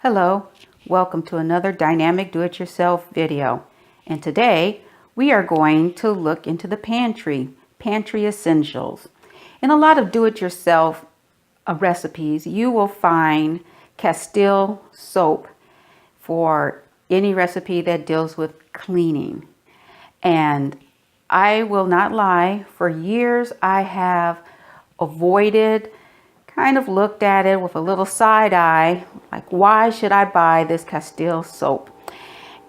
Hello, welcome to another dynamic do-it-yourself video. And today we are going to look into the pantry essentials. In a lot of do-it-yourself recipes, you will find Castile soap for any recipe that deals with cleaning. And I will not lie, for years I have avoided, kind of looked at it with a little side eye, like, why should I buy this Castile soap?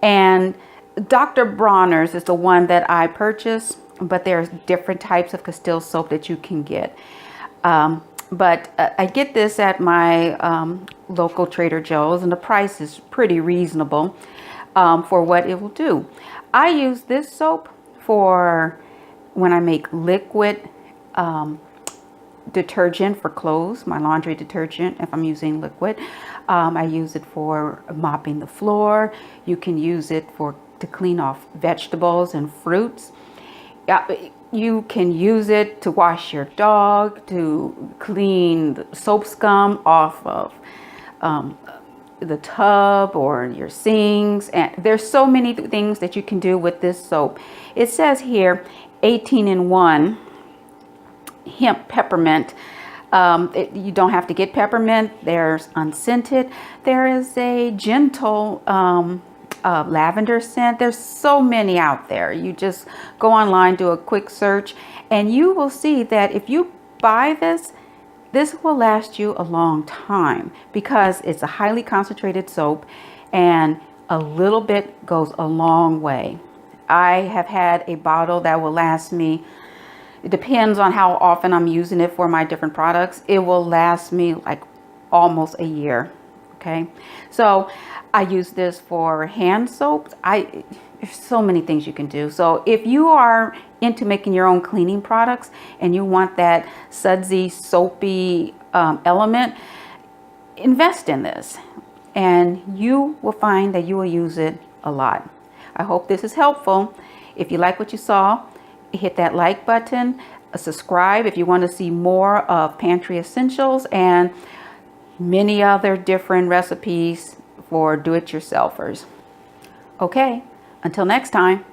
And Dr. Bronner's is the one that I purchased, but there's different types of Castile soap that you can get. But I get this at my local Trader Joe's, and the price is pretty reasonable for what it will do. I use this soap for when I make liquid detergent for clothes, my laundry detergent, if I'm using liquid. I use it for mopping the floor. You can use it to clean off vegetables and fruits. You can use it to wash your dog, to clean the soap scum off of the tub or your sinks. And there's so many things that you can do with this soap. It says here 18-in-1 hemp peppermint. You don't have to get peppermint. There's unscented. There is a gentle lavender scent. There's so many out there. You just go online, do a quick search, and you will see that if you buy this will last you a long time because it's a highly concentrated soap, and a little bit goes a long way. I have had a bottle that will last me, it depends on how often I'm using it for my different products, it will last me like almost a year. Okay, so I use this for hand soaps. There's so many things you can do. So if you are into making your own cleaning products and you want that sudsy, soapy element, invest in this and you will find that you will use it a lot. I hope this is helpful. If you like what you saw, hit that like button, subscribe if you want to see more of Pantry Essentials and many other different recipes for do-it-yourselfers. Okay, until next time.